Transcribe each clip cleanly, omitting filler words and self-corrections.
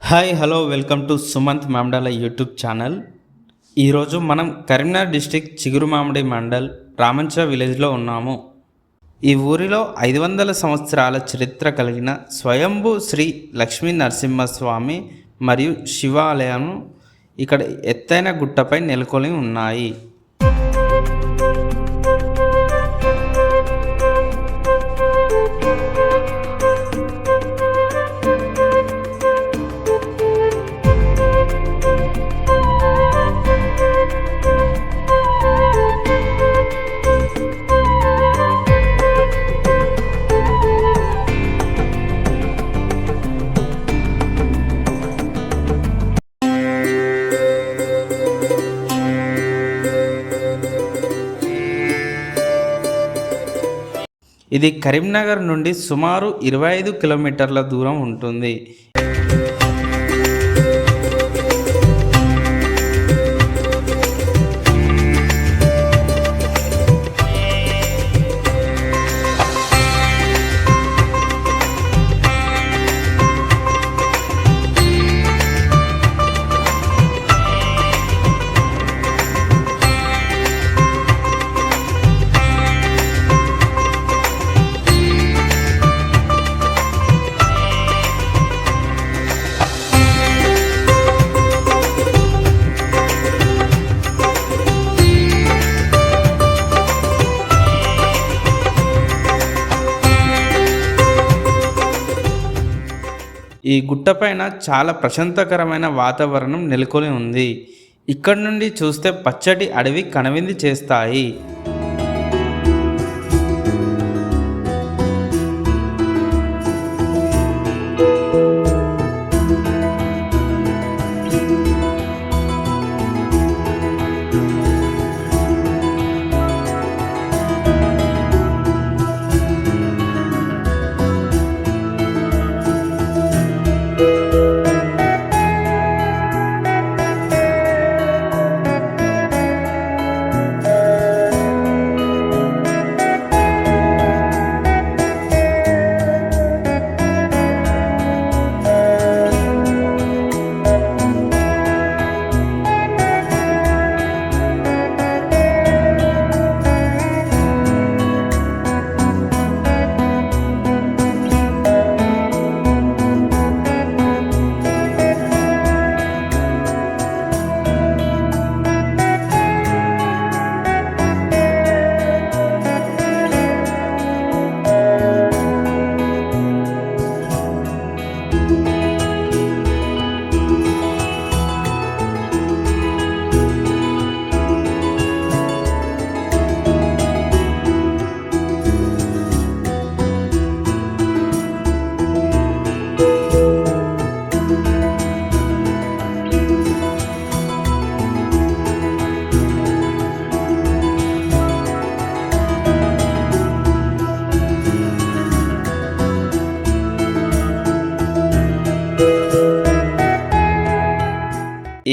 Hi hello welcome to Sumanth Mamidala YouTube channel. ఈరోజు మనం Karimnagar district Chigurumamidi mandal Ramancha విలేజ్లో ఉన్నాము. ఈ ఊరిలో 500 సంవత్సరాల చరిత్ర కలిగిన స్వయంభూ శ్రీ లక్ష్మీ నరసింహస్వామి మరియు శివాలయం ఇక్కడ ఎత్తైన గుట్టపై నెలకొని ఉన్నాయి. ఇది కరీంనగర్ నుండి సుమారు 25 కిలోమీటర్ల దూరం ఉంటుంది. ఈ గుట్టపైన చాలా ప్రశాంతకరమైన వాతావరణం నెలకొని ఉంది. ఇక్కడ నుండి చూస్తే పచ్చటి అడవి కనువిందు చేస్తాయి.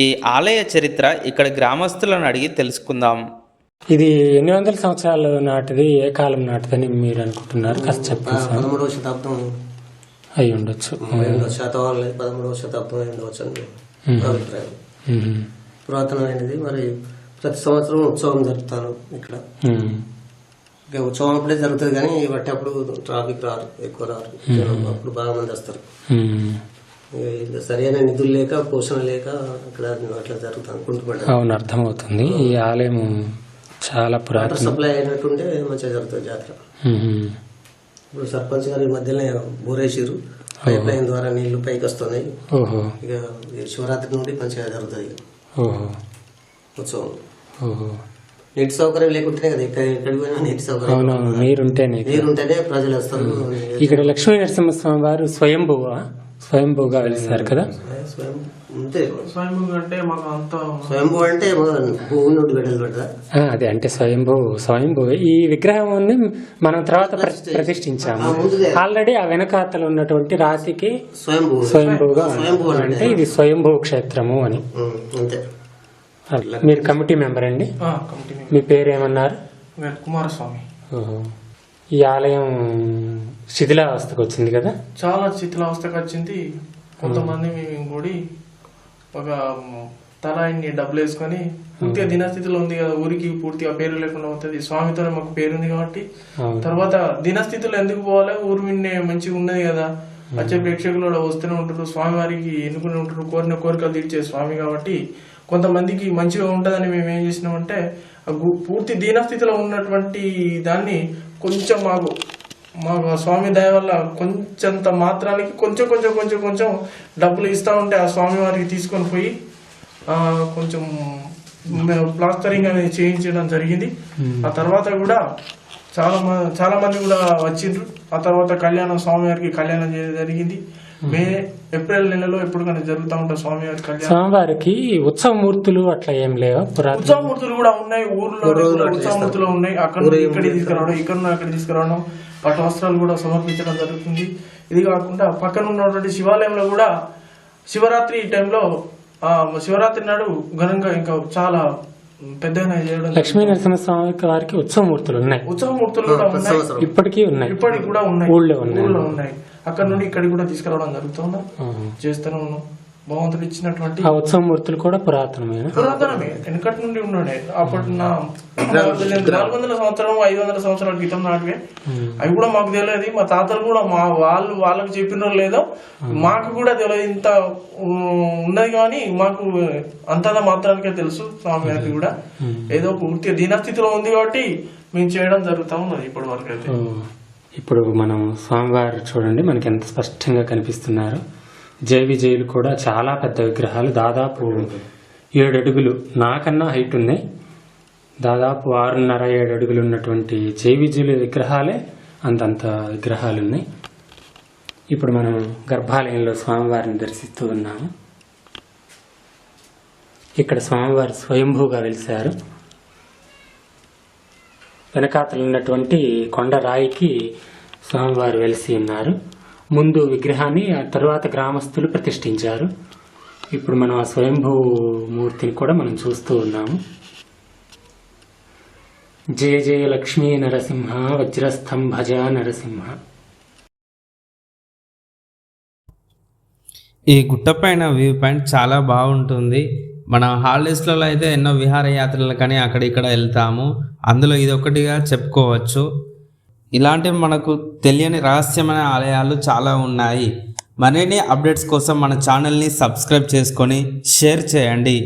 ఈ ఆలయ చరిత్ర ఇక్కడ గ్రామస్తులను అడిగి తెలుసుకుందాం. ఇది ఎన్ని వందల సంవత్సరాల నాటిది, ఏ కాలం నాటిదని మీరు అనుకుంటున్నారు? కాస్త చెప్పండి. 13వ శతాబ్దం అయి ఉండొచ్చు. 13వ శతాబ్దం అయి ఉండవచ్చు అని అభిప్రాయం. పురాతనమైనది. మరి ప్రతి సంవత్సరం ఉత్సవం జరుపుతాను ఇక్కడ. ఇక ఉత్సవం అప్పుడే జరుగుతుంది, కానీ బట్టి అప్పుడు ట్రాఫిక్ రారు, ఎక్కువ రారు. అప్పుడు బాగా మంది వస్తారు. సరైన నిధులు లేక, పోషణ లేక అక్కడ అట్లా జరుగుతుంది అనుకుంటున్నాడు. అవును, అర్థమవుతుంది. ఈ ఆలయం చాలా పురాతన. సప్లై అయినట్టుంటే మంచిగా జరుగుతుంది జాతర. ఇప్పుడు సర్పంచ్ గారు ఈ మధ్యలో బోరేసిరు, పైప్ లైన్ ద్వారా నీళ్లు పైకి వస్తున్నాయి. ఇక శివరాత్రి నుండి మంచిగా జరుగుతుంది ఉత్సవం. నీటి సౌకర్యం లేకుంటేనే కదా ఎక్కడికి పోయినా నీటి సౌకర్యం. నీరుంటేనే ప్రజలు వస్తారు. ఇక్కడ లక్ష్మీ నరసింహస్వామి వారు స్వయంభూగా వెలిసారు కదా. స్వయంభూ అంటే భూమి నుండి బిడ్డలు పెడతా. అదే అంటే స్వయంభూ ఈ విగ్రహాన్ని మనం తర్వాత ప్రతిష్ఠించాము. ఆల్రెడీ ఆ వెనకాతలు ఉన్నటువంటి రాశికి స్వయంభూగా అంటే ఇది స్వయంభూ క్షేత్రము అని. మీరు కమిటీ మెంబర్ అండి? మీ పేరు ఏమన్నారు? కుమారస్వామి. ఈ ఆలయం శిథిలావస్థకు వచ్చింది కదా? చాలా శిథిలావస్థకు వచ్చింది. కొంతమంది మేము కూడి ఒక తలా ఇన్ని డబ్బులు వేసుకొని పూర్తిగా దినస్థితిలో ఉంది కదా, ఊరికి పూర్తిగా పేరు లేకుండా అవుతుంది, స్వామితోనే మాకు పేరుంది కాబట్టి తర్వాత దినస్థితిలో ఎందుకు పోవాలి, ఊరు విన్నే మంచిగా ఉన్నది కదా, వచ్చే ప్రేక్షకులు కూడా వస్తూనే ఉంటారు, స్వామివారికి ఎన్నుకుని ఉంటారు, కోరిన కోరికలు తీర్చే స్వామి కాబట్టి కొంతమందికి మంచిగా ఉంటుందని మేము ఏం చేసినామంటే పూర్తి దీనస్థితిలో ఉన్నటువంటి దాన్ని కొంచెం మాకు స్వామి దయ వల్ల కొంచెంత మాత్రానికి కొంచెం కొంచెం కొంచెం కొంచెం డబ్బులు ఇస్తా ఉంటే ఆ స్వామి వారికి తీసుకొని పోయి కొంచెం ప్లాస్టరింగ్ అనేది చేయించడం జరిగింది. ఆ తర్వాత కూడా చాలా మంది కూడా వచ్చిండ్రు. ఆ తర్వాత కళ్యాణం, స్వామివారికి కళ్యాణం చేయడం జరిగింది. ఏప్రిల్ నెలలో ఎప్పటికైనా జరుగుతూ ఉంటాయి స్వామివారి కళ్యాణం. స్వామివారికి ఉత్సవమూర్తులు అట్లా ఏం లేవా? ఉత్సవమూర్తులు కూడా ఉన్నాయి, ఊర్లో ఉత్సవమూర్తులు ఉన్నాయి. అక్కడ ఇక్కడికి తీసుకురావడం, ఇక్కడ అక్కడ తీసుకురావడం, పట్టు వస్త్రాలు కూడా సమర్పించడం జరుగుతుంది. ఇది కాకుండా పక్కన ఉన్నటువంటి శివాలయంలో కూడా శివరాత్రి టైంలో శివరాత్రి నాడు ఘనంగా ఇంకా చాలా పెద్దగా చేయడం. లక్ష్మీ నరసింహస్వామి వారికి ఉత్సవమూర్తులు ఉన్నాయి, ఉత్సవమూర్తులు కూడా ఉన్నాయి, ఇప్పటికీ ఉన్నాయి, ఇప్పటికి కూడా ఉన్నాయి, ఊళ్ళో ఉన్నాయి. అక్కడ నుండి ఇక్కడికి కూడా తీసుకురావడం జరుగుతుంది, చేస్తూనే ఉన్నాం. భగవంతుడు ఇచ్చినటువంటి ఆ ఉత్సవమూర్తులు కూడా పురాతనమే, వెనకటి నుండి ఉన్నాడే. అప్పటి 400 సంవత్సరం 500 సంవత్సరాల క్రితం నాటివే. అవి కూడా మాకు తెలియదు. మా తాతలు కూడా వాళ్ళకి చెప్పినో లేదో మాకు కూడా తెలియదు. ఇంత ఉన్నది కానీ మాకు అంతదా మాత్రానికే తెలుసు. స్వామి గారికి కూడా ఏదో పూర్తిగా దీనస్థితిలో ఉంది కాబట్టి మేము చేయడం జరుగుతూ ఉన్నది ఇప్పటి వరకు అయితే. ఇప్పుడు మనం స్వామివారు చూడండి మనకి ఎంత స్పష్టంగా కనిపిస్తున్నారు. జై విజయులు కూడా చాలా పెద్ద విగ్రహాలు, దాదాపు 7 అడుగులు, నాకన్నా హైట్ ఉన్నాయి. దాదాపు 6.5-7 అడుగులు ఉన్నటువంటి జై విజయుల విగ్రహాలే అంతంత విగ్రహాలు ఉన్నాయి. ఇప్పుడు మనం గర్భాలయంలో స్వామివారిని దర్శిస్తూ ఉన్నాము. ఇక్కడ స్వామివారు స్వయంభూగా వెలిశారు. వెనకాతలు ఉన్నటువంటి కొండ రాయికి స్వామివారు వెలిసి ఉన్నారు. ముందు విగ్రహాన్ని, ఆ తర్వాత గ్రామస్తులు ప్రతిష్ఠించారు. ఇప్పుడు మనం ఆ స్వయంభూ మూర్తిని కూడా మనం చూస్తూ ఉన్నాము. జయ జయ లక్ష్మీ నరసింహ వజ్రస్తంభజ నరసింహ. ఈ గుట్టపైన వ్యూ పాయింట్ చాలా బాగుంటుంది. మన హాలిడేస్లలో అయితే ఎన్నో విహారయాత్రలు కానీ అక్కడ ఇక్కడ వెళ్తాము, అందులో ఇదొకటిగా చెప్పుకోవచ్చు. ఇలాంటి మనకు తెలియని రహస్యమైన ఆలయాలు చాలా ఉన్నాయి. మరిన్ని అప్డేట్స్ కోసం మన ఛానల్ని సబ్స్క్రైబ్ చేసుకొని షేర్ చేయండి.